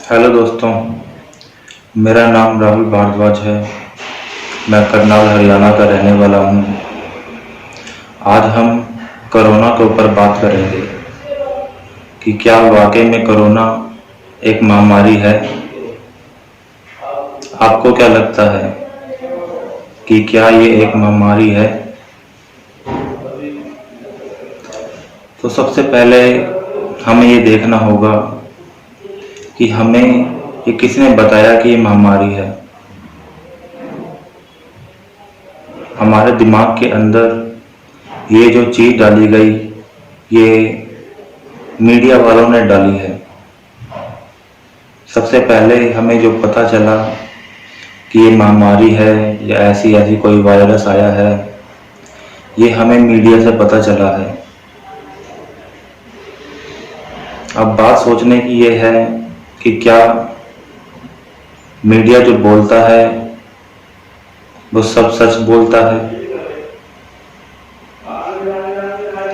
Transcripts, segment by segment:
Hello दोस्तों, मेरा नाम राहुल भारद्वाज है। मैं करनाल हरियाणा का रहने वाला हूँ। आज हम कोरोना के ऊपर बात करेंगे कि क्या वाकई में कोरोना एक महामारी है। आपको क्या लगता है कि क्या ये एक महामारी है? तो सबसे पहले हमें ये देखना होगा कि हमें ये किसने बताया कि ये महामारी है। हमारे दिमाग के अंदर ये जो चीज़ डाली गई, ये मीडिया वालों ने डाली है। सबसे पहले हमें जो पता चला कि ये महामारी है या ऐसी ऐसी कोई वायरस आया है, ये हमें मीडिया से पता चला है। अब बात सोचने की ये है कि क्या मीडिया जो बोलता है वो सब सच बोलता है?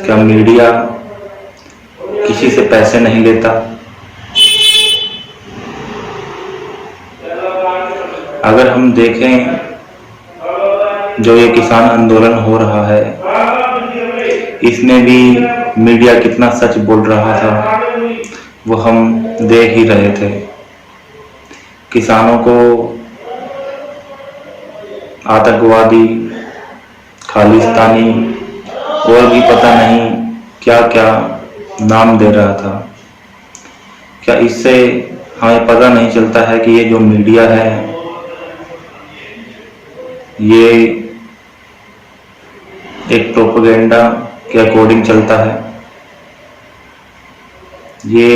क्या मीडिया किसी से पैसे नहीं लेता? अगर हम देखें, जो ये किसान आंदोलन हो रहा है, इसमें भी मीडिया कितना सच बोल रहा था वो हम देख ही रहे थे। किसानों को आतंकवादी, खालिस्तानी और भी पता नहीं क्या क्या नाम दे रहा था। क्या इससे हमें पता नहीं चलता है कि ये जो मीडिया है ये एक प्रोपेगेंडा के अकॉर्डिंग चलता है? ये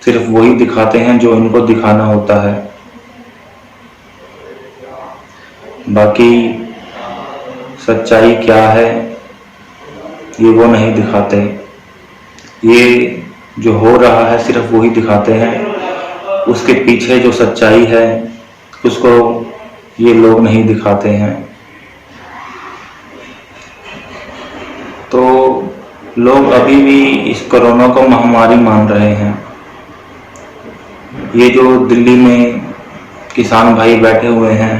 सिर्फ वही दिखाते हैं जो इनको दिखाना होता है, बाकी सच्चाई क्या है ये वो नहीं दिखाते। ये जो हो रहा है सिर्फ वही दिखाते हैं, उसके पीछे जो सच्चाई है उसको ये लोग नहीं दिखाते हैं। तो लोग अभी भी इस कोरोना को महामारी मान रहे हैं। ये जो दिल्ली में किसान भाई बैठे हुए हैं,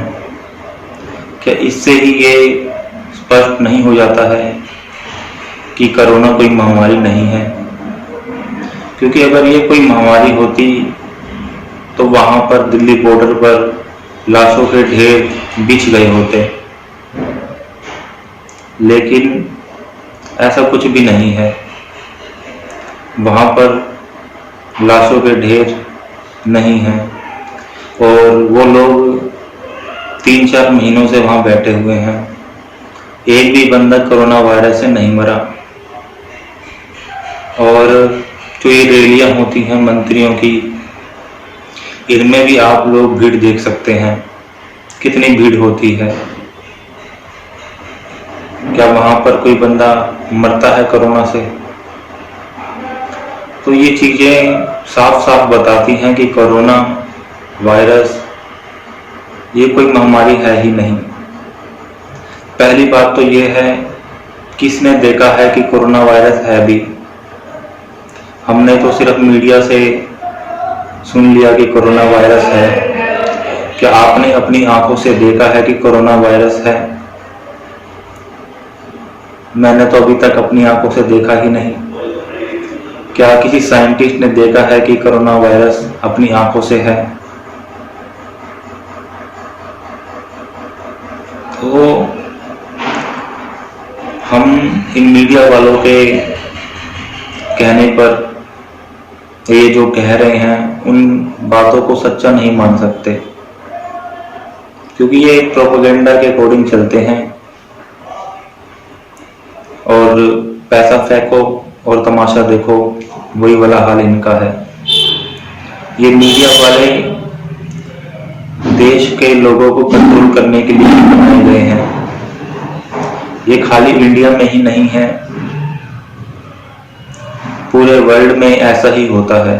क्या इससे ही ये स्पष्ट नहीं हो जाता है कि कोरोना कोई महामारी नहीं है? क्योंकि अगर ये कोई महामारी होती तो वहां पर दिल्ली बॉर्डर पर लाशों के ढेर बिछ गए होते, लेकिन ऐसा कुछ भी नहीं है। वहां पर लाशों के ढेर नहीं है और वो लोग 3-4 महीनों से वहां बैठे हुए हैं। एक भी बंदा कोरोना वायरस से नहीं मरा। और जो ये रैलियां होती हैं मंत्रियों की, इनमें भी आप लोग भीड़ देख सकते हैं, कितनी भीड़ होती है। क्या वहां पर कोई बंदा मरता है कोरोना से? तो ये चीजें साफ साफ बताती हैं कि कोरोना वायरस ये कोई महामारी है ही नहीं। पहली बात तो ये है, किसने देखा है कि कोरोना वायरस है भी? हमने तो सिर्फ मीडिया से सुन लिया कि कोरोना वायरस है। क्या आपने अपनी आंखों से देखा है कि कोरोना वायरस है? मैंने तो अभी तक अपनी आंखों से देखा ही नहीं। क्या किसी साइंटिस्ट ने देखा है कि कोरोना वायरस अपनी आंखों से है? तो हम इन मीडिया वालों के कहने पर ये जो कह रहे हैं उन बातों को सच्चा नहीं मान सकते, क्योंकि ये प्रोपेगेंडा के अकॉर्डिंग चलते हैं। और पैसा फेंको और तमाशा देखो, वही वाला हाल इनका है। ये मीडिया वाले देश के लोगों को कंट्रोल करने के लिए बनाए गए हैं। ये खाली इंडिया में ही नहीं है, पूरे वर्ल्ड में ऐसा ही होता है।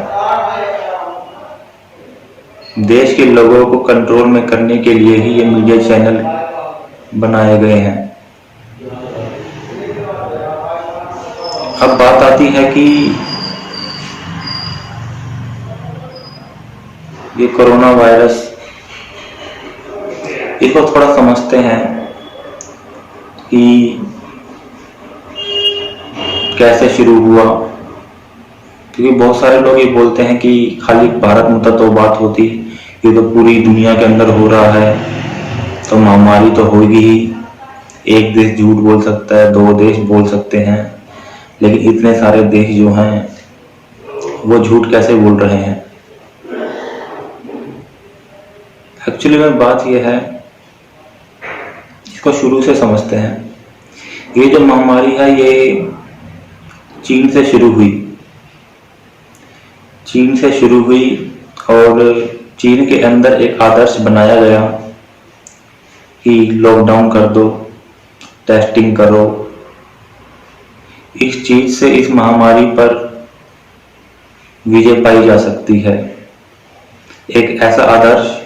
देश के लोगों को कंट्रोल में करने के लिए ही ये मीडिया चैनल बनाए गए हैं। अब बात आती है कि ये कोरोना वायरस, इसको थोड़ा समझते हैं कि कैसे शुरू हुआ। क्योंकि बहुत सारे लोग ये बोलते हैं कि खाली भारत में तो बात होती, ये तो पूरी दुनिया के अंदर हो रहा है, तो महामारी तो होगी ही। एक देश झूठ बोल सकता है, 2 देश बोल सकते हैं, लेकिन इतने सारे देश जो हैं वो झूठ कैसे बोल रहे हैं। एक्चुअली में बात यह है, इसको शुरू से समझते हैं। ये जो महामारी है ये चीन से शुरू हुई। चीन से शुरू हुई और चीन के अंदर एक आदर्श बनाया गया कि लॉकडाउन कर दो, टेस्टिंग करो। इस चीज से इस महामारी पर विजय पाई जा सकती है। एक ऐसा आदर्श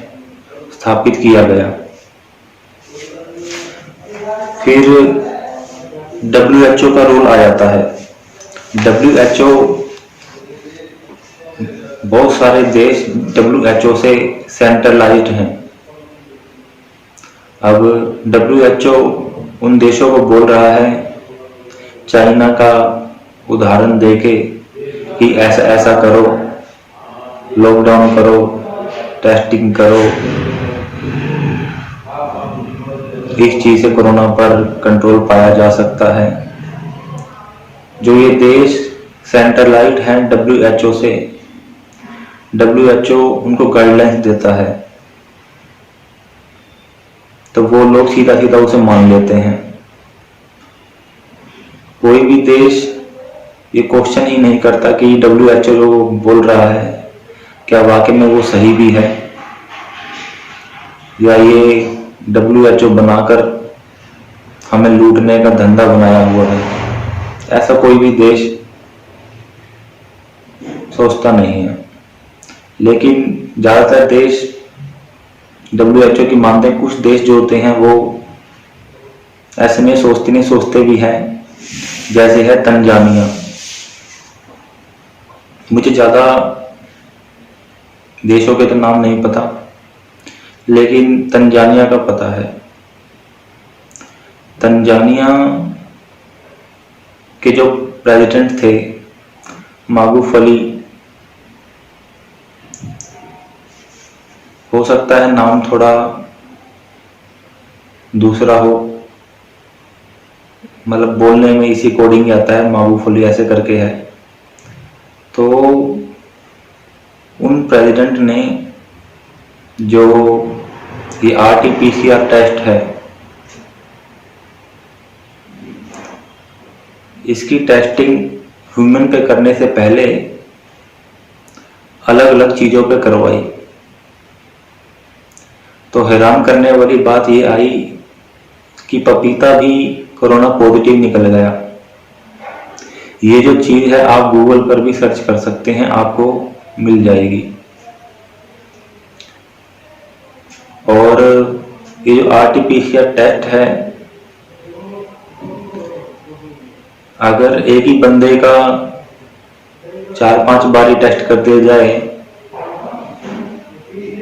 स्थापित किया गया। फिर WHO का रोल आ जाता है। WHO, बहुत सारे देश WHO से सेंट्रलाइज्ड हैं। अब WHO उन देशों को बोल रहा है, चाइना का उदाहरण देके, कि ऐसा ऐसा करो, लॉकडाउन करो, टेस्टिंग करो, इस चीज से कोरोना पर कंट्रोल पाया जा सकता है। जो ये देश सेंट्रलाइज्ड हैं WHO से, WHO उनको गाइडलाइंस देता है, तो वो लोग सीधा सीधा उसे मान लेते हैं। कोई भी देश ये क्वेश्चन ही नहीं करता कि WHO जो बोल रहा है क्या वाकई में वो सही भी है, या ये WHO बनाकर हमें लूटने का धंधा बनाया हुआ है। ऐसा कोई भी देश सोचता नहीं है। लेकिन ज्यादातर देश WHO की मानते हैं। कुछ देश जो होते हैं वो ऐसे नहीं सोचते भी हैं। जैसे है तंजानिया। मुझे ज्यादा देशों के तो नाम नहीं पता, लेकिन तंजानिया का पता है। तंजानिया के जो प्रेसिडेंट थे मागुफली, हो सकता है नाम थोड़ा दूसरा हो, मतलब बोलने में इसी कोडिंग आता है, मागुफली ऐसे करके है। तो उन प्रेसिडेंट ने जो ये RT-PCR टेस्ट है, इसकी टेस्टिंग ह्यूमन पे करने से पहले अलग अलग चीजों पे करवाई। तो हैरान करने वाली बात ये आई कि पपीता भी कोरोना पॉजिटिव निकल गया। ये जो चीज है आप गूगल पर भी सर्च कर सकते हैं, आपको मिल जाएगी। और ये जो RT-PCR टेस्ट है, अगर एक ही बंदे का 4-5 बार ही टेस्ट कर दिया जाए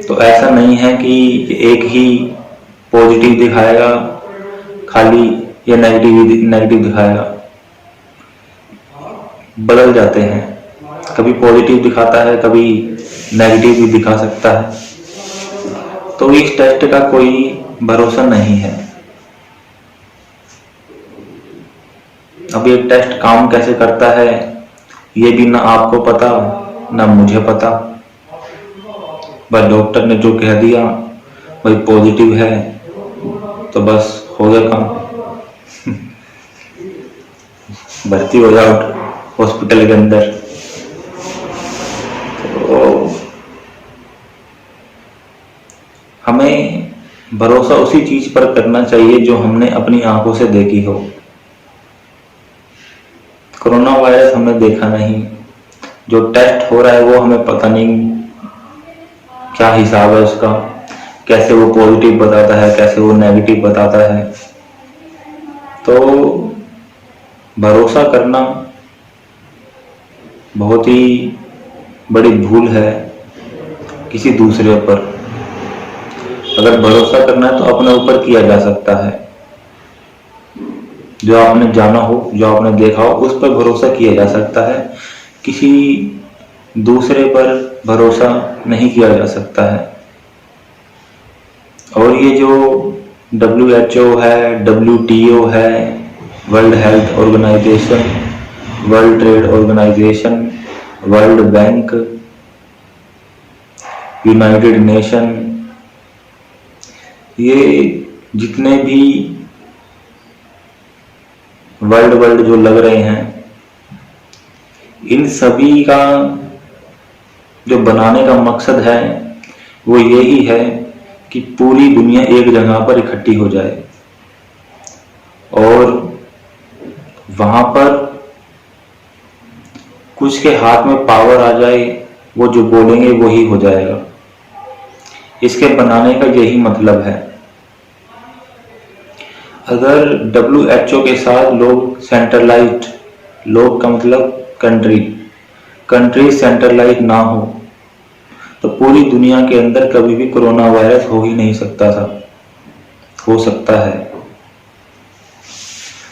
तो ऐसा नहीं है कि एक ही पॉजिटिव दिखाएगा खाली या नेगेटिव दिखाएगा। बदल जाते हैं, कभी पॉजिटिव दिखाता है, कभी नेगेटिव भी दिखा सकता है। तो इस टेस्ट का कोई भरोसा नहीं है। अब ये टेस्ट काम कैसे करता है ये भी ना आपको पता ना मुझे पता। बस डॉक्टर ने जो कह दिया भाई पॉजिटिव है तो बस हो गया काम, भर्ती हो जाओ हॉस्पिटल के अंदर। तो हमें भरोसा उसी चीज पर करना चाहिए जो हमने अपनी आंखों से देखी हो। कोरोना वायरस हमने देखा नहीं, जो टेस्ट हो रहा है वो हमें पता नहीं क्या हिसाब है उसका, कैसे वो पॉजिटिव बताता है, कैसे वो नेगेटिव बताता है। तो भरोसा करना बहुत ही बड़ी भूल है। किसी दूसरे पर। अगर भरोसा करना है तो अपने ऊपर किया जा सकता है। जो आपने जाना हो, जो आपने देखा हो, उस पर भरोसा किया जा सकता है। किसी दूसरे पर भरोसा नहीं किया जा सकता है। और ये जो WHO है, WTO है, World Health Organisation, World Trade Organisation, World Bank, United Nation, ये जितने भी वर्ल्ड जो लग रहे हैं, इन सभी का जो बनाने का मकसद है वो यही है कि पूरी दुनिया एक जगह पर इकट्ठी हो जाए और वहां पर कुछ के हाथ में पावर आ जाए, वो जो बोलेंगे वही हो जाएगा। इसके बनाने का यही मतलब है। अगर WHO के साथ लोग सेंट्रलाइज्ड, लोग का मतलब कंट्री सेंट्रलाइज ना हो तो पूरी दुनिया के अंदर कभी भी कोरोना वायरस हो ही नहीं सकता था। हो सकता है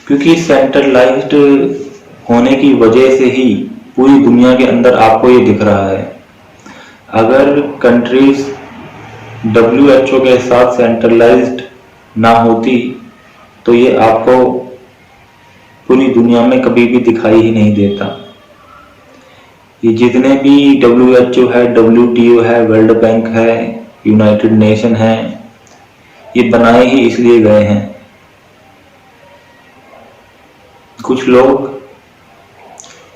क्योंकि सेंट्रलाइज्ड होने की वजह से ही पूरी दुनिया के अंदर आपको ये दिख रहा है। अगर कंट्रीज WHO के साथ सेंट्रलाइज्ड ना होती तो ये आपको पूरी दुनिया में कभी भी दिखाई ही नहीं देता। ये जितने भी WHO है, WTO है, वर्ल्ड बैंक है, यूनाइटेड नेशन है, ये बनाए ही इसलिए गए हैं। कुछ लोग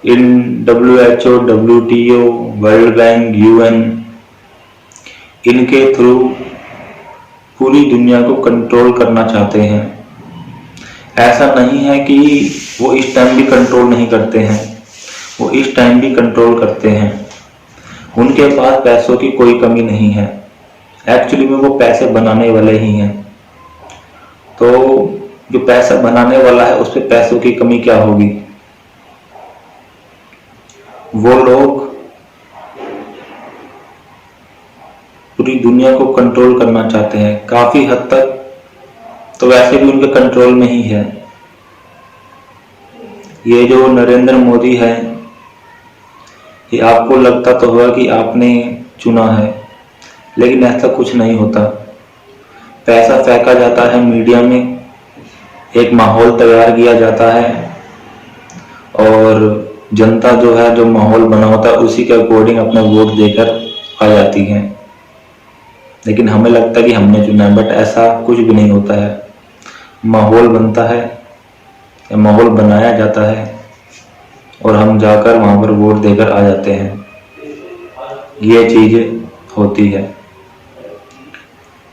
इन WHO, WTO, world bank, UN, इनके थ्रू पूरी दुनिया को कंट्रोल करना चाहते हैं। ऐसा नहीं है कि वो इस टाइम भी कंट्रोल नहीं करते हैं, वो इस टाइम भी कंट्रोल करते हैं। उनके पास पैसों की कोई कमी नहीं है। एक्चुअली में वो पैसे बनाने वाले ही हैं। तो जो पैसा बनाने वाला है उस पे पैसों की कमी क्या होगी? वो लोग पूरी दुनिया को कंट्रोल करना चाहते हैं। काफी हद तक तो वैसे भी उनके कंट्रोल में ही है। ये जो नरेंद्र मोदी है, ये आपको लगता तो होगा कि आपने चुना है, लेकिन ऐसा कुछ नहीं होता। पैसा फेंका जाता है मीडिया में, एक माहौल तैयार किया जाता है और जनता जो है, जो माहौल बना होता है उसी के अकॉर्डिंग अपना वोट देकर आ जाती है। लेकिन हमें लगता है कि हमने चुना है, बट ऐसा कुछ भी नहीं होता है। माहौल बनता है या माहौल बनाया जाता है और हम जाकर वहां पर वोट देकर आ जाते हैं। ये चीज होती है।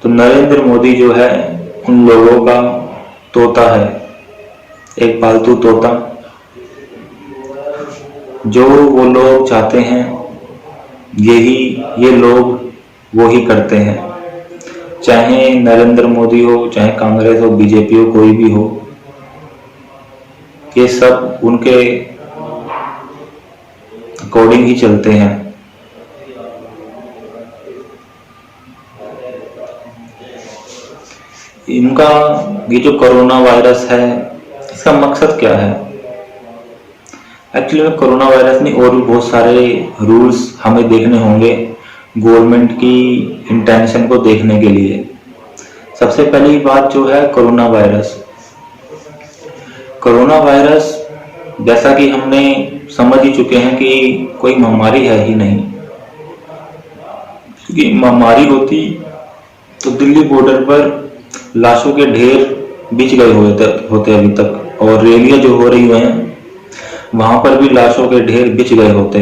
तो नरेंद्र मोदी जो है उन लोगों का तोता है, एक पालतू तोता। जो वो लोग चाहते हैं यही ये लोग वो ही करते हैं। चाहे नरेंद्र मोदी हो, चाहे कांग्रेस हो, बीजेपी हो, कोई भी हो, ये सब उनके अकॉर्डिंग ही चलते हैं। इनका ये जो कोरोना वायरस है, इसका मकसद क्या है? एक्चुअली में कोरोना वायरस नहीं, और भी बहुत सारे रूल्स हमें देखने होंगे गवर्नमेंट की इंटेंशन को देखने के लिए। सबसे पहली बात जो है कोरोना वायरस जैसा कि हमने समझ ही चुके हैं कि कोई महामारी है ही नहीं। क्योंकि महामारी होती तो दिल्ली बॉर्डर पर लाशों के ढेर बिछ गए होते अभी तक, और रैलियां जो हो रही हैं वहां पर भी लाशों के ढेर बिछ गए होते।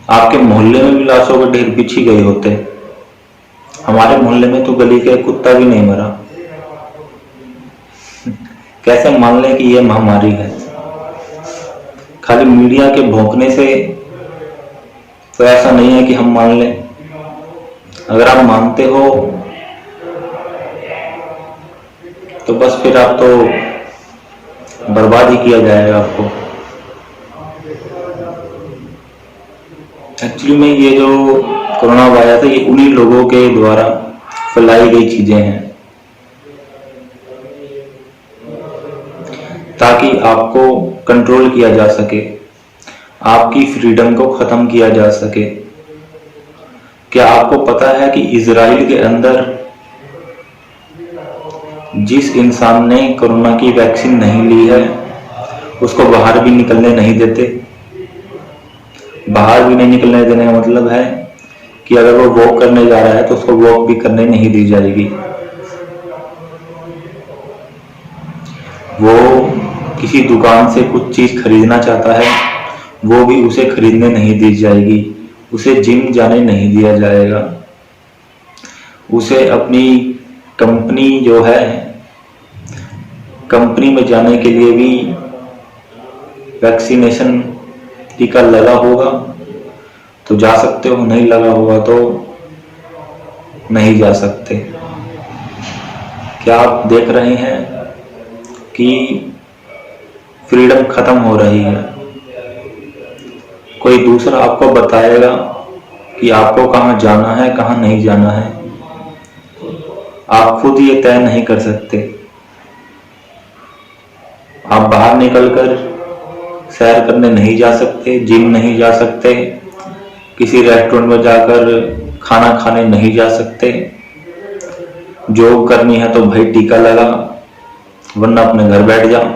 आपके मोहल्ले में भी लाशों के ढेर बिछ ही गए होते। हमारे मोहल्ले में तो गली का कुत्ता भी नहीं मरा। कैसे मान लें कि यह महामारी है? खाली मीडिया के भौंकने से तो ऐसा नहीं है कि हम मान लें। अगर आप मानते हो तो बस फिर आप तो बर्बाद ही किया जाएगा आपको। एक्चुअली में ये जो कोरोना वायरस है, ये उन्हीं लोगों के द्वारा फैलाई गई चीजें हैं ताकि आपको कंट्रोल किया जा सके, आपकी फ्रीडम को खत्म किया जा सके। क्या आपको पता है कि इजराइल के अंदर जिस इंसान ने कोरोना की वैक्सीन नहीं ली है उसको बाहर भी निकलने नहीं देते। बाहर भी नहीं निकलने देने का मतलब है कि अगर वो वॉक करने जा रहा है तो उसको वॉक भी करने नहीं दी जाएगी। वो किसी दुकान से कुछ चीज खरीदना चाहता है, वो भी उसे खरीदने नहीं दी जाएगी। उसे जिम जाने नहीं दिया जाएगा। उसे अपनी कंपनी जो है, कंपनी में जाने के लिए भी वैक्सीनेशन टीका लगा होगा तो जा सकते हो, नहीं लगा होगा तो नहीं जा सकते। क्या आप देख रहे हैं कि फ्रीडम खत्म हो रही है? कोई दूसरा आपको बताएगा कि आपको कहाँ जाना है, कहाँ नहीं जाना है। आप खुद ये तय नहीं कर सकते। आप बाहर निकलकर सैर करने नहीं जा सकते, जिम नहीं जा सकते, किसी रेस्टोरेंट में जाकर खाना खाने नहीं जा सकते। जॉब करनी है तो भाई टीका लगा, वरना अपने घर बैठ जाओ।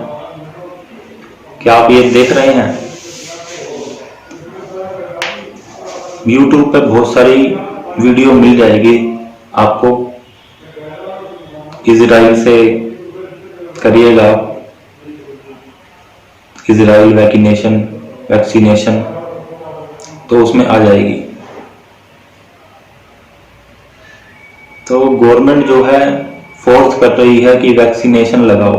क्या आप ये देख रहे हैं? YouTube पे बहुत सारी वीडियो मिल जाएगी आपको। इजराइल से करिएगा इजराइल वैक्सीनेशन तो उसमें आ जाएगी। तो गवर्नमेंट जो है फोर्स कर रही है कि वैक्सीनेशन लगाओ,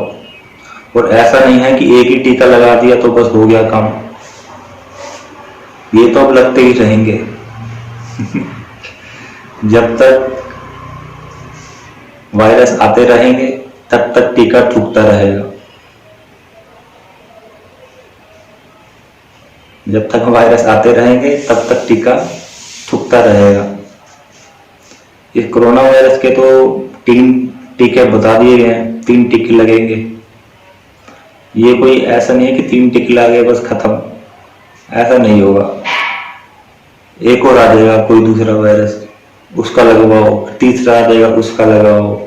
और ऐसा नहीं है कि एक ही टीका लगा दिया तो बस हो गया काम। ये तो अब लगते ही रहेंगे जब तक वायरस आते रहेंगे तब तक टीका ठुकता रहेगा। जब तक वायरस आते रहेंगे तब तक टीका ठुकता रहेगा। इस कोरोना वायरस के तो 3 टीके बता दिए गए हैं, 3 टीके लगेंगे। ये कोई ऐसा नहीं है कि 3 टीके लगे बस खत्म, ऐसा नहीं होगा। एक और आ जाएगा कोई दूसरा वायरस, उसका लगवाओ, तीसरा आ जाएगा उसका लगाओ।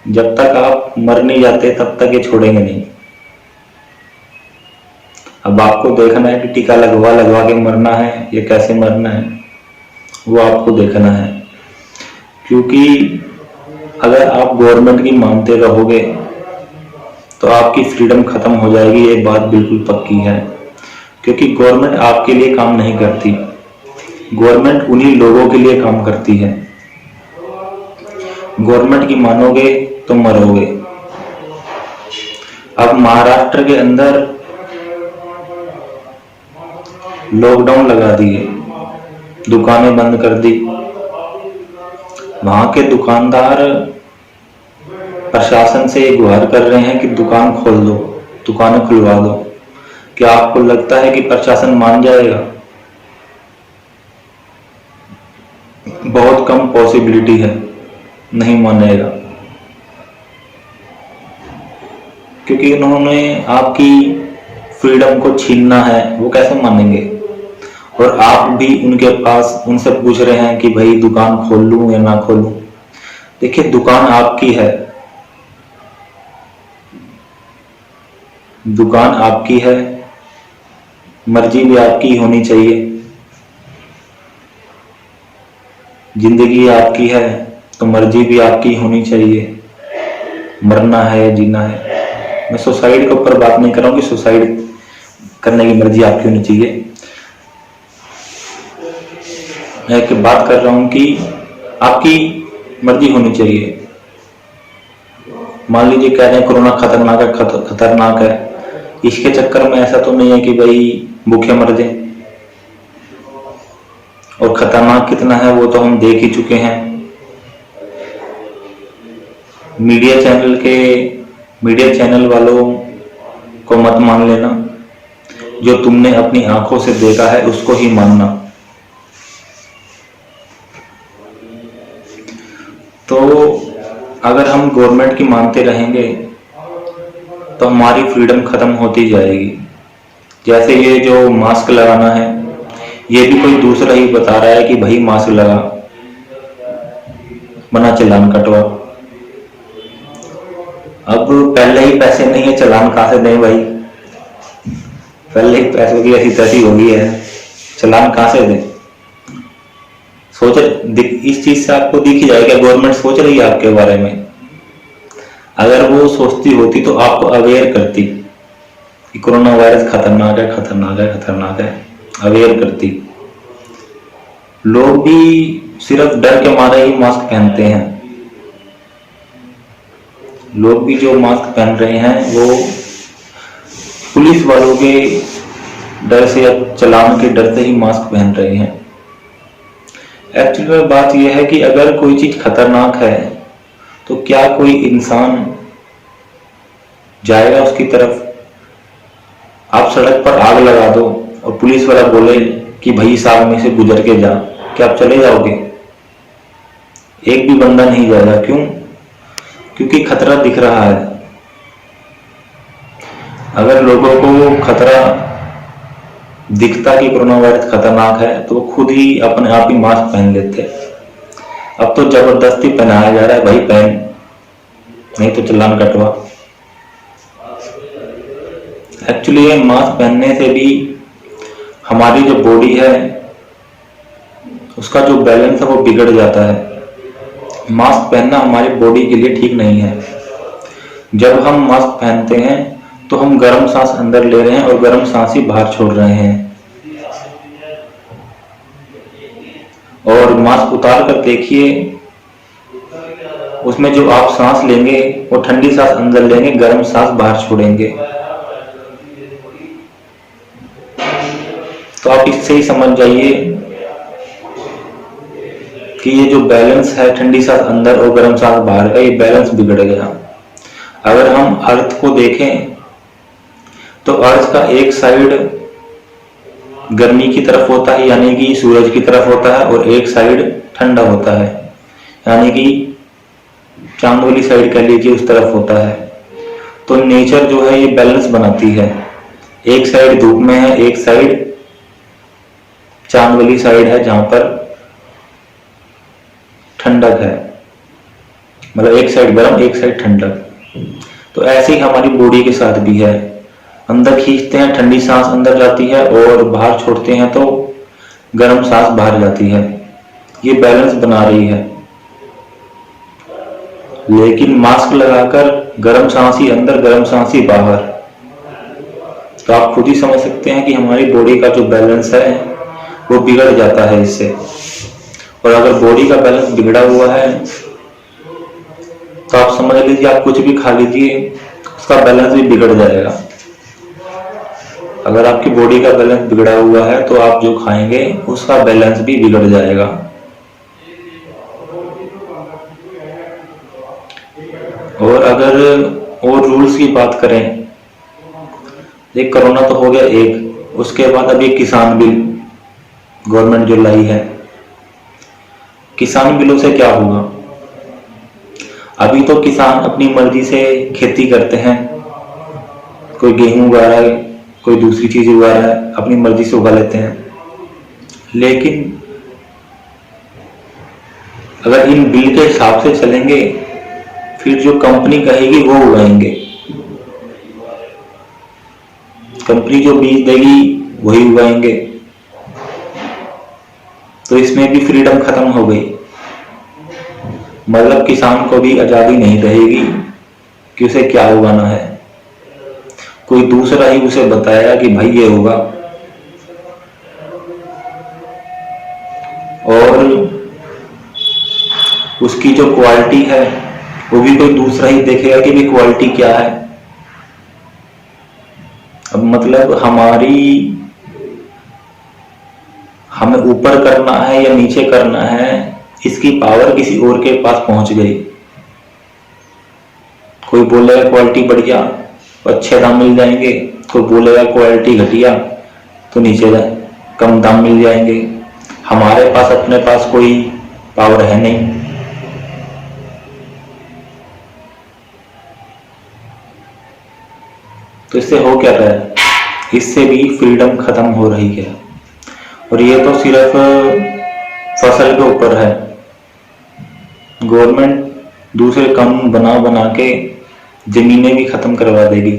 जब तक आप मर नहीं जाते तब तक ये छोड़ेंगे नहीं। अब आपको देखना है कि टीका लगवा के मरना है या कैसे मरना है, वो आपको देखना है। क्योंकि अगर आप गवर्नमेंट की मानते रहोगे तो आपकी फ्रीडम खत्म हो जाएगी, ये बात बिल्कुल पक्की है। क्योंकि गवर्नमेंट आपके लिए काम नहीं करती, गवर्नमेंट उन्हीं लोगों के लिए काम करती है। गवर्नमेंट की मानोगे तो मरोगे। अब महाराष्ट्र के अंदर लॉकडाउन लगा दिए, दुकानें बंद कर दी। वहां के दुकानदार प्रशासन से गुहार कर रहे हैं कि दुकान खोल दो, दुकानें खुलवा दो। क्या आपको लगता है कि प्रशासन मान जाएगा? बहुत कम पॉसिबिलिटी है, नहीं मानेगा। क्योंकि उन्होंने आपकी फ्रीडम को छीनना है, वो कैसे मानेंगे? और आप भी उनके पास उनसे पूछ रहे हैं कि भाई दुकान खोल लूं या ना खोलूं। देखिए, दुकान आपकी है, दुकान आपकी है, मर्जी भी आपकी होनी चाहिए। जिंदगी आपकी है तो मर्जी भी आपकी होनी चाहिए, मरना है या जीना है। मैं सुसाइड के ऊपर बात नहीं कर रहा हूँ कि सुसाइड करने की मर्जी आपकी होनी चाहिए। मैं एक बात कर रहा हूं कि आपकी मर्जी होनी चाहिए। मान लीजिए कह रहे हैं कोरोना खतरनाक है, खतरनाक है, इसके चक्कर में ऐसा तो नहीं है कि भाई भूखे मर जाए। और खतरनाक कितना है वो तो हम देख ही चुके हैं। मीडिया चैनल वालों को मत मान लेना, जो तुमने अपनी आंखों से देखा है उसको ही मानना। तो अगर हम गवर्नमेंट की मानते रहेंगे तो हमारी फ्रीडम खत्म होती जाएगी। जैसे ये जो मास्क लगाना है, ये भी कोई दूसरा ही बता रहा है कि भाई मास्क लगा, बना चालान कटवा। अब पहले ही पैसे नहीं है, चालान कहां से दें भाई? पहले ही पैसों की ऐसी तैसी हो गई है, चालान कहां से दें? सोच, इस चीज से आपको दिख ही जाएगा गवर्नमेंट सोच रही है आपके बारे में। अगर वो सोचती होती तो आपको अवेयर करती कि कोरोना वायरस खतरनाक है, खतरनाक है, खतरनाक है, अवेयर करती। लोग भी सिर्फ डर के मारे ही मास्क पहनते हैं। लोग भी जो मास्क पहन रहे हैं वो पुलिस वालों के डर से या चालान के डर से ही मास्क पहन रहे हैं। एक्चुअली में बात यह है कि अगर कोई चीज खतरनाक है तो क्या कोई इंसान जाएगा उसकी तरफ? आप सड़क पर आग लगा दो और पुलिस वाला बोले कि भाई इस आग में से गुजर के जा, क्या आप चले जाओगे? एक भी बंदा नहीं जाएगा। क्यों? क्योंकि खतरा दिख रहा है। अगर लोगों को खतरा दिखता कि कोरोना वायरस खतरनाक है तो वो खुद ही अपने आप ही मास्क पहन लेते। अब तो जबरदस्ती पहनाया जा रहा है, भाई पहन, नहीं तो चालान कटवा। एक्चुअली ये मास्क पहनने से भी हमारी जो बॉडी है उसका जो बैलेंस है वो बिगड़ जाता है। मास्क पहनना हमारी बॉडी के लिए ठीक नहीं है। जब हम मास्क पहनते हैं तो हम गर्म सांस अंदर ले रहे हैं और गर्म सांस ही बाहर छोड़ रहे हैं। और मास्क उतार कर देखिए, उसमें जो आप सांस लेंगे वो ठंडी सांस अंदर लेंगे, गर्म सांस बाहर छोड़ेंगे। तो आप इससे ही समझ जाइए कि ये जो बैलेंस है ठंडी सांस अंदर और गर्म सांस बाहर का, ये बैलेंस बिगड़ गया। अगर हम अर्थ को देखें तो अर्थ का एक साइड गर्मी की तरफ होता है यानी कि सूरज की तरफ होता है, और एक साइड ठंडा होता है यानी कि चांद वाली साइड कह लीजिए, उस तरफ होता है। तो नेचर जो है ये बैलेंस बनाती है। एक साइड धूप में है, एक साइड चांद वाली साइड है जहां पर ठंडक है, मतलब एक साइड गर्म एक साइड ठंडक। तो ऐसे ही हमारी बॉडी के साथ भी है। अंदर खींचते हैं ठंडी सांस अंदर जाती है और बाहर छोड़ते हैं तो गर्म सांस बाहर जाती है। ये बैलेंस बना रही है। लेकिन मास्क लगाकर गर्म सांस ही अंदर गर्म सांस ही बाहर, तो आप खुद ही समझ सकते हैं कि हमारी बॉडी का जो बैलेंस है वो बिगड़ जाता है इससे। और अगर बॉडी का बैलेंस बिगड़ा हुआ है तो आप समझ लीजिए आप कुछ भी खा लीजिए उसका बैलेंस भी बिगड़ जाएगा। अगर आपकी बॉडी का बैलेंस बिगड़ा हुआ है तो आप जो खाएंगे उसका बैलेंस भी बिगड़ जाएगा। और अगर और रूल्स की बात करें, एक कोरोना तो हो गया एक, उसके बाद अभी किसान बिल गवर्नमेंट जो लाई है, किसान बिलों से क्या होगा? अभी तो किसान अपनी मर्जी से खेती करते हैं, कोई गेहूं उगा रहा है, कोई दूसरी चीज उगा रहा है, अपनी मर्जी से उगा लेते हैं। लेकिन अगर इन बिल के हिसाब से चलेंगे फिर जो कंपनी कहेगी वो उगाएंगे। कंपनी जो बीज देगी वही उगाएंगे। तो इसमें भी फ्रीडम खत्म हो गई। मतलब किसान को भी आजादी नहीं रहेगी कि उसे क्या उगाना है, कोई दूसरा ही उसे बताएगा कि भाई ये होगा। और उसकी जो क्वालिटी है वो भी कोई दूसरा ही देखेगा कि भी क्वालिटी क्या है। अब मतलब हमें ऊपर करना है या नीचे करना है, इसकी पावर किसी और के पास पहुंच गई। कोई बोलेगा क्वालिटी बढ़िया, अच्छे दाम मिल जाएंगे, कोई बोलेगा क्वालिटी घटिया तो नीचे कम दाम मिल जाएंगे। हमारे पास अपने पास कोई पावर है नहीं। तो इससे हो क्या रहा है, इससे भी फ्रीडम खत्म हो रही है। और ये तो सिर्फ फसल के ऊपर है। गवर्नमेंट दूसरे कानून बना बना के जमीनें भी खत्म करवा देगी।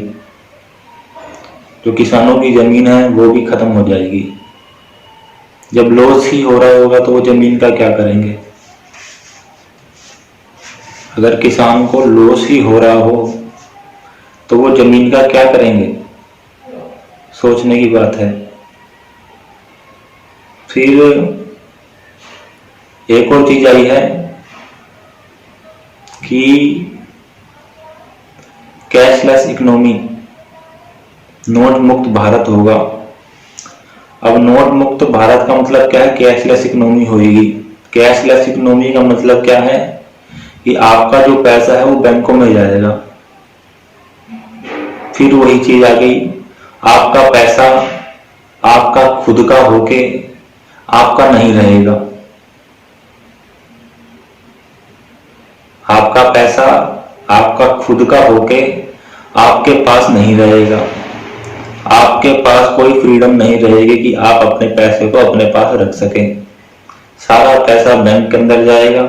जो किसानों की जमीन है वो भी खत्म हो जाएगी। जब लॉस ही हो रहा होगा तो वो जमीन का क्या करेंगे। अगर किसान को लॉस ही हो रहा हो तो वो जमीन का क्या करेंगे, सोचने की बात है। फिर एक और चीज आई है कि कैशलेस इकोनॉमी, नोट मुक्त भारत होगा। अब नोट मुक्त भारत का मतलब क्या है, कैशलेस इकोनॉमी होगी। कैशलेस इकोनॉमी का मतलब क्या है कि आपका जो पैसा है वो बैंकों में जाएगा। फिर वही चीज आ गई, आपका पैसा आपका खुद का होके आपका नहीं रहेगा। आपका पैसा आपका खुद का होके आपके पास नहीं रहेगा। आपके पास कोई फ्रीडम नहीं रहेगी कि आप अपने पैसे को अपने पास रख सकें। सारा पैसा बैंक के अंदर जाएगा,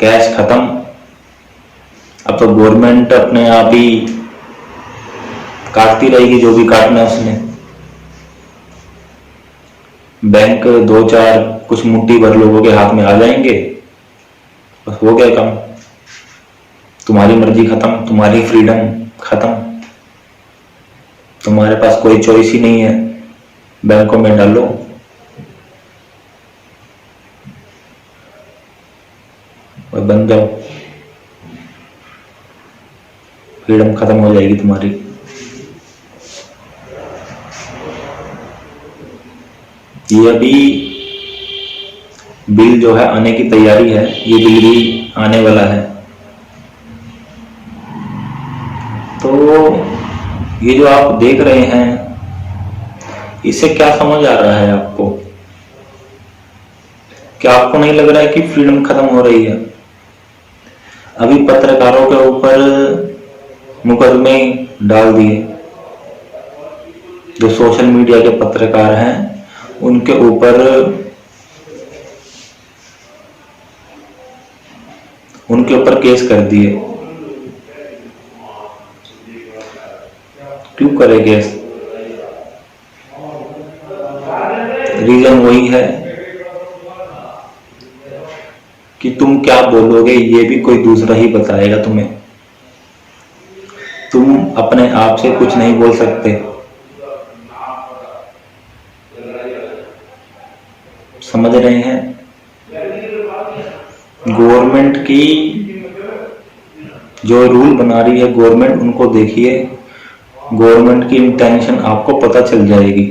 कैश खत्म। अब तो गवर्नमेंट अपने आप ही काटती रहेगी जो भी काटना है उसने। बैंक दो चार कुछ मुट्ठी भर लोगों के हाथ में आ जाएंगे, बस हो गया काम। तुम्हारी मर्जी खत्म, तुम्हारी फ्रीडम खत्म। तुम्हारे पास कोई चॉइस ही नहीं है, बैंकों में डालो। और बन जाओ, फ्रीडम खत्म हो जाएगी तुम्हारी। ये अभी बिल जो है आने की तैयारी है, ये बिल भी आने वाला है। तो ये जो आप देख रहे हैं इससे क्या समझ आ रहा है आपको? क्या आपको नहीं लग रहा है कि फ्रीडम खत्म हो रही है? अभी पत्रकारों के ऊपर मुकदमे डाल दिए। जो सोशल मीडिया के पत्रकार हैं उनके ऊपर केस कर दिए। क्यों करे केस? रीजन वही है कि तुम क्या बोलोगे ये भी कोई दूसरा ही बताएगा तुम्हें। तुम अपने आप से कुछ नहीं बोल सकते। समझ रहे हैं? गवर्नमेंट की जो रूल बना रही है गवर्नमेंट, उनको देखिए, गवर्नमेंट की इंटेंशन आपको पता चल जाएगी।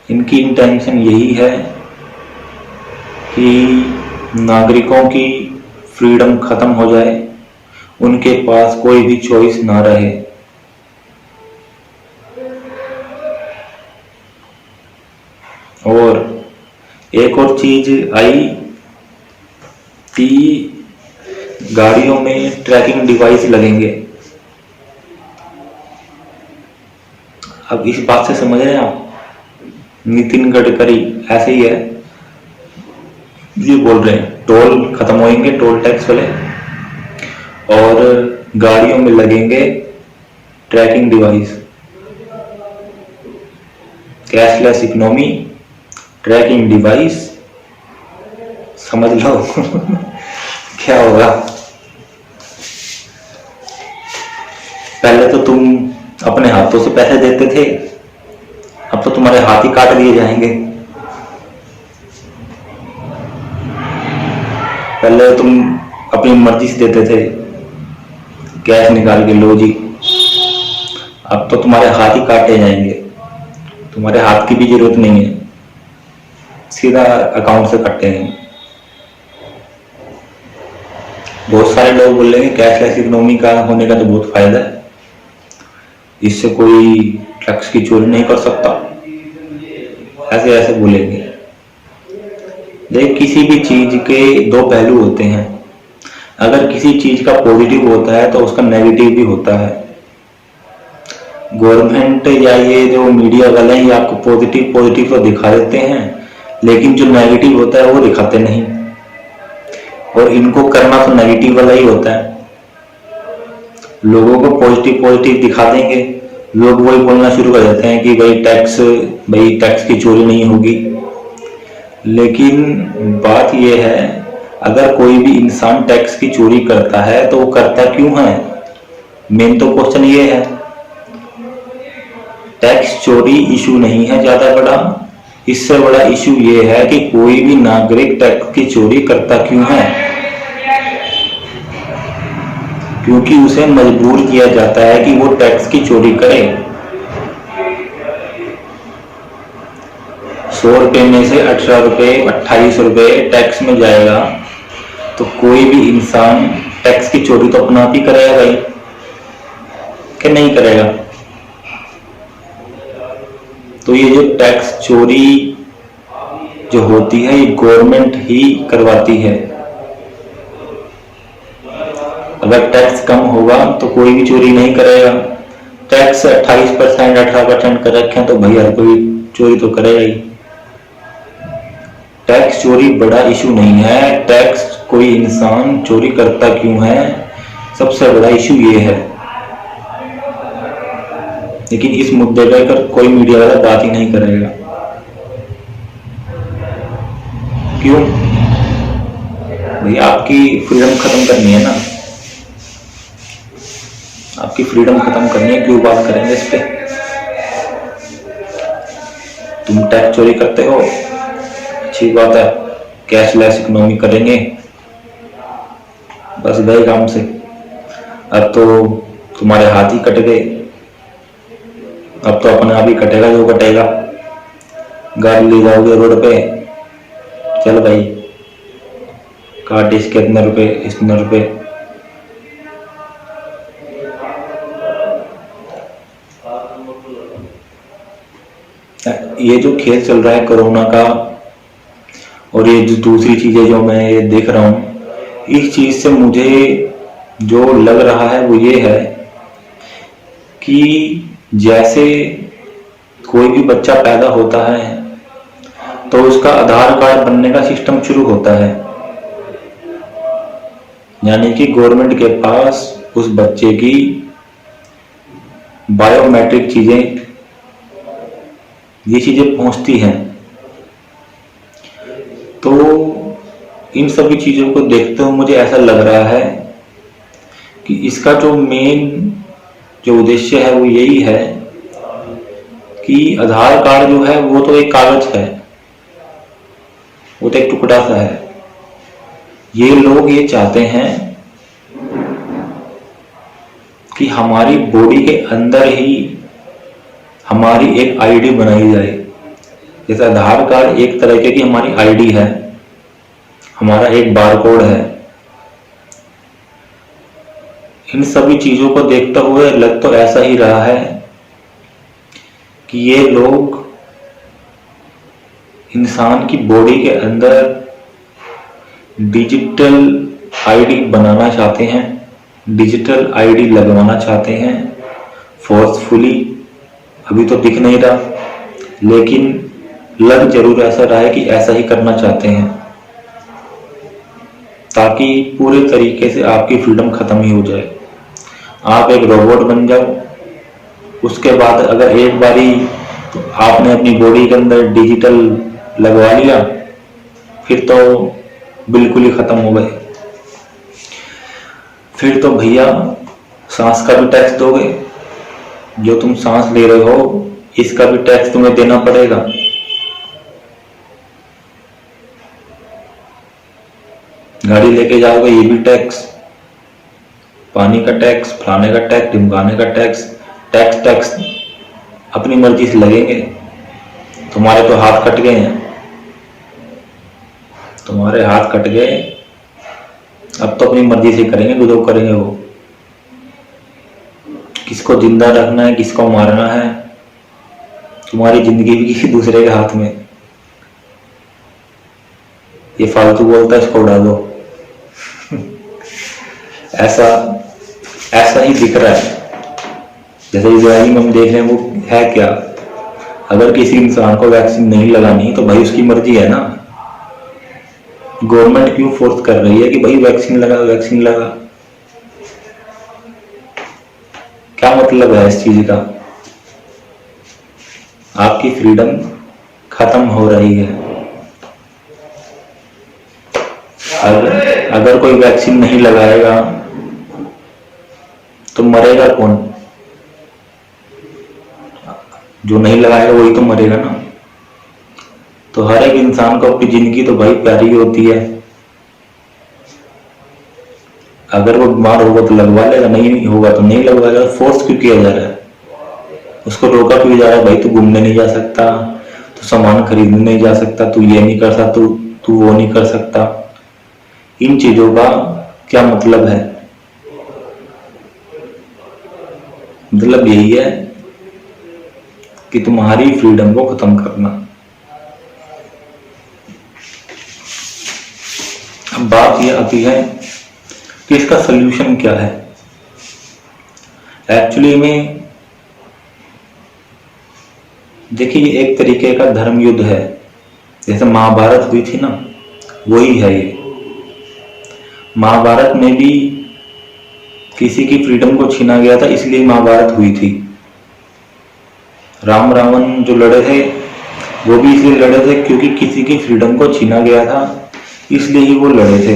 इनकी इंटेंशन यही है कि नागरिकों की फ्रीडम खत्म हो जाए, उनके पास कोई भी चॉइस ना रहे। और एक और चीज आई कि गाड़ियों में ट्रैकिंग डिवाइस लगेंगे। अब इस बात से समझ रहे हैं आप? नितिन गडकरी ऐसे ही है, ये बोल रहे हैं टोल खत्म होंगे, टोल टैक्स वाले, और गाड़ियों में लगेंगे tracking device. Cashless economy, tracking device, समझ लो क्या होगा। पहले तो तुम अपने हाथों से पैसे देते थे, अब तो तुम्हारे हाथ ही काट दिए जाएंगे। पहले तुम अपनी मर्जी से देते थे, कैश निकाल के लो जी, अब तो तुम्हारे हाथ ही काटे जाएंगे। तुम्हारे हाथ की भी जरूरत नहीं है, सीधा अकाउंट से काटे जाएंगे। बहुत सारे लोग बोलेंगे कैशलेस इकोनॉमी का होने का तो बहुत फायदा है, इससे कोई टैक्स की चोरी नहीं कर सकता, ऐसे ऐसे बोलेंगे। देख, किसी भी चीज के दो पहलू होते हैं। अगर किसी चीज का पॉजिटिव होता है तो उसका नेगेटिव भी होता है। गवर्नमेंट या ये जो मीडिया वाले हैं ये आपको पॉजिटिव पॉजिटिव तो दिखा देते हैं, लेकिन जो नेगेटिव होता है वो दिखाते नहीं, और इनको करना तो नेगेटिव वाला ही होता है। लोगों को पॉजिटिव पॉजिटिव दिखा देंगे, लोग वही बोलना शुरू कर देते हैं कि भाई टैक्स की चोरी नहीं होगी। लेकिन बात यह है, अगर कोई भी इंसान टैक्स की चोरी करता है तो वो करता क्यों है? मेन तो क्वेश्चन ये है। टैक्स चोरी इशू नहीं है ज्यादा बड़ा, इससे बड़ा इशू ये है कि कोई भी नागरिक टैक्स की चोरी करता क्यों है? क्योंकि उसे मजबूर किया जाता है कि वो टैक्स की चोरी करे। 100 रुपए में से 18 रुपए 28 रुपए टैक्स में जाएगा, तो कोई भी इंसान टैक्स की चोरी तो अपना आप ही करेगा भाई, कि नहीं करेगा? तो ये जो टैक्स चोरी जो होती है ये गवर्नमेंट ही करवाती है। अगर टैक्स कम होगा तो कोई भी चोरी नहीं करेगा। टैक्स 28% 18% कर रखे हैं तो भाई हर कोई चोरी तो करेगा ही। टैक्स चोरी बड़ा इशू नहीं है, टैक्स कोई इंसान चोरी करता क्यों है सबसे बड़ा इशू ये है। लेकिन इस मुद्दे पर कोई मीडिया वाला बात ही नहीं करेगा। क्यों भाई? आपकी फ्रीडम खत्म करनी है ना, आपकी फ्रीडम खत्म करनी है, क्यों बात करेंगे इस पे? तुम टैक्स चोरी करते हो, अच्छी बात है, कैशलेस इकोनॉमी करेंगे, बस गए काम से। अब तो तुम्हारे हाथ ही कट गए, अब तो अपने आप ही कटेगा जो कटेगा। गाड़ी ले जाओगे रोड पे, चल भाई काट इसके इतने रुपए इतने रुपए। ये जो खेल चल रहा है कोरोना का, और ये जो दूसरी चीजें जो मैं ये देख रहा हूं, इस चीज से मुझे जो लग रहा है वो ये है कि जैसे कोई भी बच्चा पैदा होता है तो उसका आधार कार्ड बनने का सिस्टम शुरू होता है, यानी कि गवर्नमेंट के पास उस बच्चे की बायोमेट्रिक चीजें, ये चीजें पहुंचती हैं। तो इन सभी चीजों को देखते हुए मुझे ऐसा लग रहा है कि इसका जो मेन जो उद्देश्य है वो यही है कि आधार कार्ड जो है वो तो एक कागज है, वो तो एक टुकड़ा सा है। ये लोग ये चाहते हैं कि हमारी बॉडी के अंदर ही हमारी एक आईडी बनाई जाए। जैसे आधार कार्ड एक तरीके की हमारी आईडी है, हमारा एक बारकोड है। इन सभी चीजों को देखते हुए लग तो ऐसा ही रहा है कि ये लोग इंसान की बॉडी के अंदर डिजिटल आईडी बनाना चाहते हैं, डिजिटल आईडी लगवाना चाहते हैं फोर्सफुली। अभी तो दिख नहीं रहा, लेकिन लग जरूर ऐसा रहा है कि ऐसा ही करना चाहते हैं, ताकि पूरे तरीके से आपकी फ्रीडम खत्म ही हो जाए, आप एक रोबोट बन जाओ। उसके बाद अगर एक बारी तो आपने अपनी बॉडी के अंदर डिजिटल लगवा लिया, फिर तो बिल्कुल ही खत्म हो गए। फिर तो भैया सांस का भी टैक्स दोगे, जो तुम सांस ले रहे हो इसका भी टैक्स तुम्हें देना पड़ेगा। गाड़ी लेके जाओगे ये भी टैक्स, पानी का टैक्स, फलाने का टैक्स, ढिमकाने का टैक्स, टैक्स टैक्स अपनी मर्जी से लगेंगे। तुम्हारे तो हाथ कट गए हैं, तुम्हारे हाथ कट गए, अब तो अपनी मर्जी से करेंगे जो करेंगे वो। किसको जिंदा रखना है, किसको मारना है, तुम्हारी जिंदगी भी किसी दूसरे के हाथ में। ये फालतू बोलता है, इसको उड़ा दो। ऐसा ऐसा ही दिख रहा है। जैसे इजराइल में हम देख रहे हैं, वो है क्या, अगर किसी इंसान को वैक्सीन नहीं लगानी तो भाई उसकी मर्जी है ना। गवर्नमेंट क्यों फोर्स कर रही है कि भाई वैक्सीन लगा, वैक्सीन लगा? क्या मतलब है इस चीज का? आपकी फ्रीडम खत्म हो रही है। अगर कोई वैक्सीन नहीं लगाएगा तो मरेगा कौन? जो नहीं लगाएगा वही तो मरेगा ना। तो हर एक इंसान को अपनी जिंदगी तो भाई प्यारी होती है। अगर वो बीमार होगा तो लगवा लेगा, नहीं होगा तो नहीं लगवाएगा। फोर्स क्यों किया जा रहा है? उसको रोका क्यों जा रहा है? भाई तू घूमने नहीं जा सकता, तू सामान खरीदने नहीं जा सकता, तू ये नहीं कर सकता, तू वो नहीं कर सकता। इन चीजों का क्या मतलब है? मतलब यही है कि तुम्हारी फ्रीडम को खत्म करना। अब बात यह आती है कि इसका सलूशन क्या है। एक्चुअली में देखिए, ये एक तरीके का धर्म युद्ध है। जैसे महाभारत हुई थी ना, वही है ये। महाभारत में भी किसी की फ्रीडम को छीना गया था, इसलिए महाभारत हुई थी। राम रावण जो लड़े थे वो भी इसलिए लड़े थे क्योंकि किसी की फ्रीडम को छीना गया था, इसलिए ही वो लड़े थे।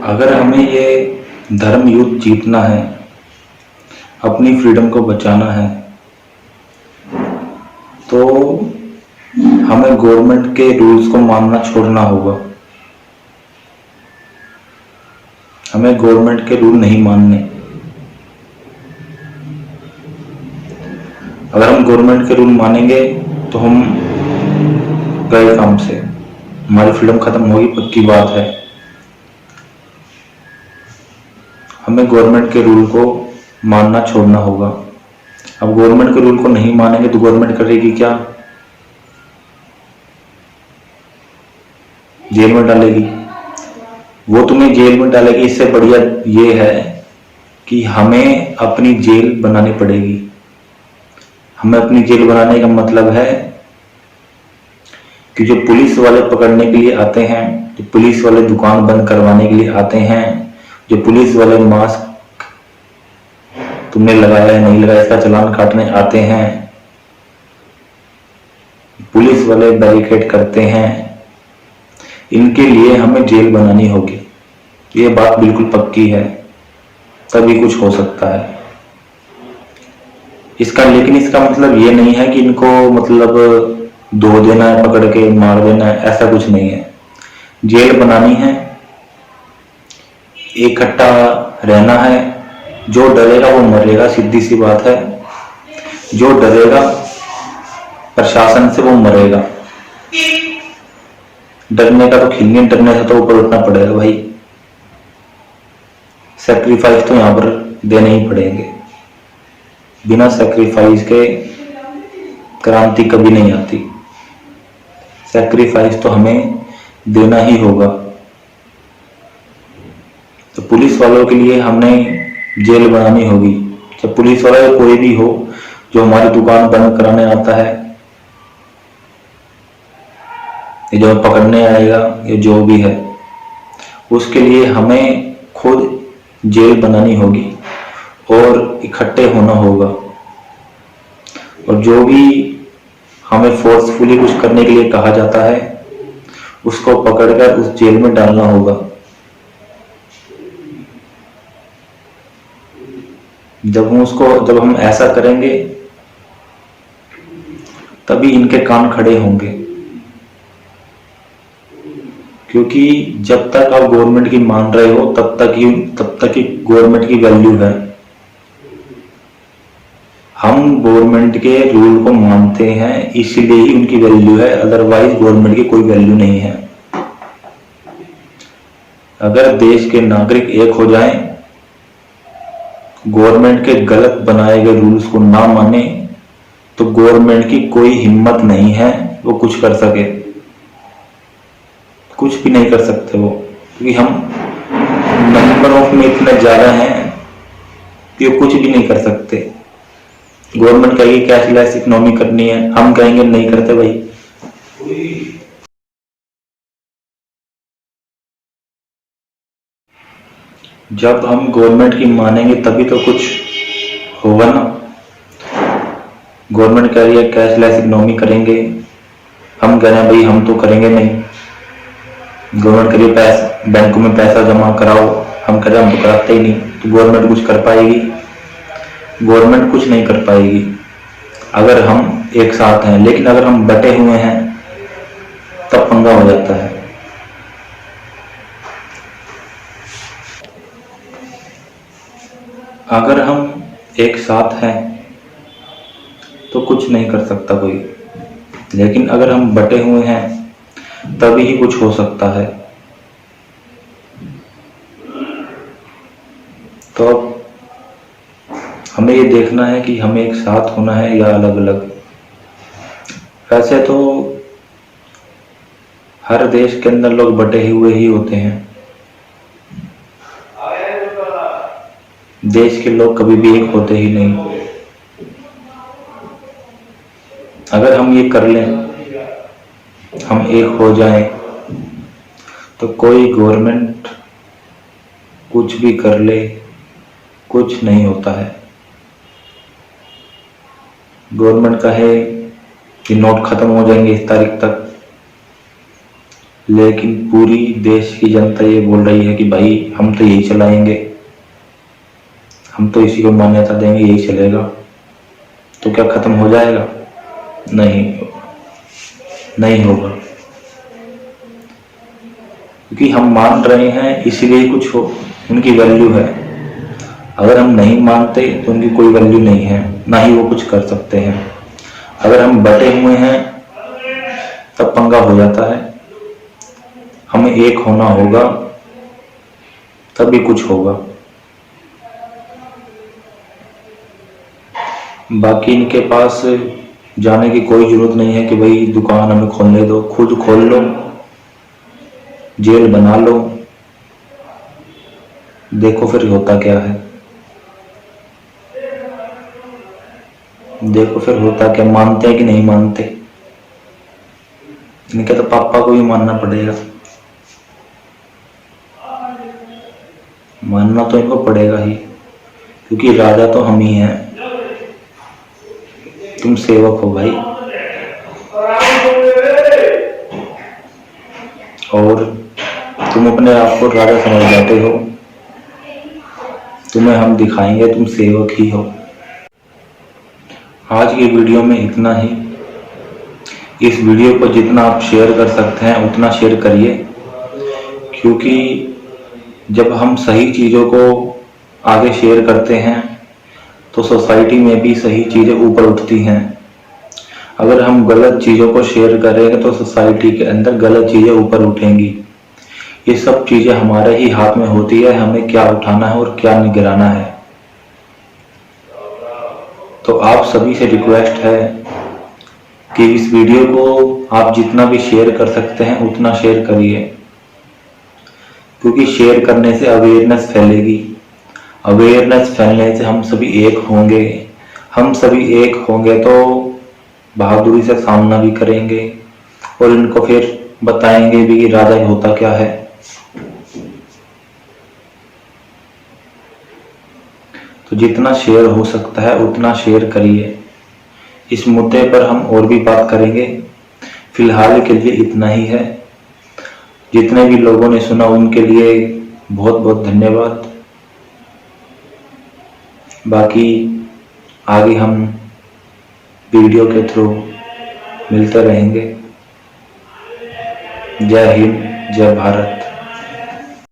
अगर हमें ये धर्म युद्ध जीतना है, अपनी फ्रीडम को बचाना है, तो हमें गवर्नमेंट के रूल्स को मानना छोड़ना होगा। हमें गवर्नमेंट के रूल नहीं मानने। अगर हम गवर्नमेंट के रूल मानेंगे तो हम गए काम से, हमारी फ्रीडम खत्म होगी, पक्की बात है। हमें गवर्नमेंट के रूल को मानना छोड़ना होगा। अब गवर्नमेंट के रूल को नहीं मानेंगे तो गवर्नमेंट करेगी क्या? जेल में डालेगी। वो तुम्हें जेल में डालेगी, इससे बढ़िया ये है कि हमें अपनी जेल बनानी पड़ेगी। हमें अपनी जेल बनाने का मतलब है कि जो पुलिस वाले पकड़ने के लिए आते हैं, जो पुलिस वाले दुकान बंद करवाने के लिए आते हैं, जो पुलिस वाले मास्क तुमने लगाया है नहीं लगाया इसका चालान काटने आते हैं, पुलिस वाले बैरिकेड करते हैं, इनके लिए हमें जेल बनानी होगी। ये बात बिल्कुल पक्की है, तभी कुछ हो सकता है इसका। लेकिन इसका मतलब ये नहीं है कि इनको मतलब धो देना है, पकड़ के मार देना है, ऐसा कुछ नहीं है। जेल बनानी है, इकट्ठा रहना है। जो डरेगा वो मरेगा, सीधी सी बात है। जो डरेगा प्रशासन से वो मरेगा। डरने का तो खिलने, डरने से तो ऊपर उठना पड़ेगा भाई। सैक्रिफाइस तो यहां पर देने ही पड़ेंगे। बिना सैक्रिफाइस के क्रांति कभी नहीं आती। सैक्रिफाइस तो हमें देना ही होगा। तो पुलिस वालों के लिए हमने जेल बनानी होगी। जब पुलिस वाला या कोई भी हो जो हमारी दुकान बंद कराने आता है, ये जो पकड़ने आएगा, ये जो भी है, उसके लिए हमें खुद जेल बनानी होगी और इकट्ठे होना होगा। और जो भी हमें फोर्सफुली कुछ करने के लिए कहा जाता है, उसको पकड़कर उस जेल में डालना होगा। जब हम ऐसा करेंगे तभी इनके कान खड़े होंगे। क्योंकि जब तक आप गवर्नमेंट की मान रहे हो तब तक ही गवर्नमेंट की वैल्यू है। हम गवर्नमेंट के रूल को मानते हैं इसलिए ही उनकी वैल्यू है, अदरवाइज गवर्नमेंट की कोई वैल्यू नहीं है। अगर देश के नागरिक एक हो जाएं, गवर्नमेंट के गलत बनाए गए रूल्स को ना माने, तो गवर्नमेंट की कोई हिम्मत नहीं है वो कुछ कर सके। कुछ भी नहीं कर सकते वो, क्योंकि हम नंबर ऑफ में इतने ज्यादा हैं कि वो कुछ भी नहीं कर सकते। गवर्नमेंट कहेगी कैशलेस इकोनॉमी करनी है, हम कहेंगे नहीं करते भाई। जब हम गवर्नमेंट की मानेंगे तभी तो कुछ होगा ना। गवर्नमेंट कह रही है कैशलेस इकोनॉमी करेंगे, हम कह रहे हैं भाई हम तो करेंगे नहीं। गवर्नमेंट कह रही है पैसा बैंकों में पैसा जमा कराओ, हम कह रहे हैं हम तो कराते ही नहीं। तो गवर्नमेंट कुछ कर पाएगी? गवर्नमेंट कुछ नहीं कर पाएगी अगर हम एक साथ हैं। लेकिन अगर हम बटे हुए हैं तब पंगा हो जाता है। अगर हम एक साथ हैं तो कुछ नहीं कर सकता कोई, लेकिन अगर हम बटे हुए हैं तभी ही कुछ हो सकता है। तो हमें ये देखना है कि हमें एक साथ होना है या अलग अलग। वैसे तो हर देश के अंदर लोग बटे हुए ही होते हैं। देश के लोग कभी भी एक होते ही नहीं। अगर हम ये कर लें, हम एक हो जाएं, तो कोई गवर्नमेंट कुछ भी कर ले, कुछ नहीं होता है। गवर्नमेंट कहे कि नोट खत्म हो जाएंगे इस तारीख तक, लेकिन पूरी देश की जनता ये बोल रही है कि भाई हम तो यही चलाएंगे, हम तो इसी को मान्यता देंगे, यही चलेगा। तो क्या खत्म हो जाएगा? नहीं होगा। क्योंकि हम मान रहे हैं इसीलिए कुछ हो, उनकी वैल्यू है। अगर हम नहीं मानते तो उनकी कोई वैल्यू नहीं है, ना ही वो कुछ कर सकते हैं। अगर हम बटे हुए हैं तब पंगा हो जाता है। हमें एक होना होगा तभी कुछ होगा। बाकी इनके पास जाने की कोई जरूरत नहीं है कि भाई दुकान हमें खोलने दो, खुद खोल लो, जेल बना लो, देखो फिर होता क्या है। देखो फिर होता क्या, मानते हैं कि नहीं मानते। इनके तो पापा को भी मानना पड़ेगा, मानना तो इनको पड़ेगा ही, क्योंकि राजा तो हम ही हैं। तुम सेवक हो भाई, और तुम अपने आप को राजा समझ जाते हो। तुम्हें हम दिखाएंगे तुम सेवक ही हो। आज की वीडियो में इतना ही। इस वीडियो को जितना आप शेयर कर सकते हैं उतना शेयर करिए, क्योंकि जब हम सही चीज़ों को आगे शेयर करते हैं तो सोसाइटी में भी सही चीज़ें ऊपर उठती हैं। अगर हम गलत चीज़ों को शेयर करेंगे तो सोसाइटी के अंदर गलत चीज़ें ऊपर उठेंगी। ये सब चीज़ें हमारे ही हाथ में होती है, हमें क्या उठाना है और क्या नहीं गिराना है। तो आप सभी से रिक्वेस्ट है कि इस वीडियो को आप जितना भी शेयर कर सकते हैं उतना शेयर करिए, क्योंकि शेयर करने से अवेयरनेस फैलेगी। अवेयरनेस फैलने से हम सभी एक होंगे। हम सभी एक होंगे तो बहादुरी से सामना भी करेंगे और इनको फिर बताएंगे भी कि राजा होता क्या है। तो जितना शेयर हो सकता है उतना शेयर करिए। इस मुद्दे पर हम और भी बात करेंगे। फिलहाल के लिए इतना ही है। जितने भी लोगों ने सुना उनके लिए बहुत बहुत धन्यवाद। बाकी आगे हम वीडियो के थ्रू मिलते रहेंगे। जय हिंद, जय भारत।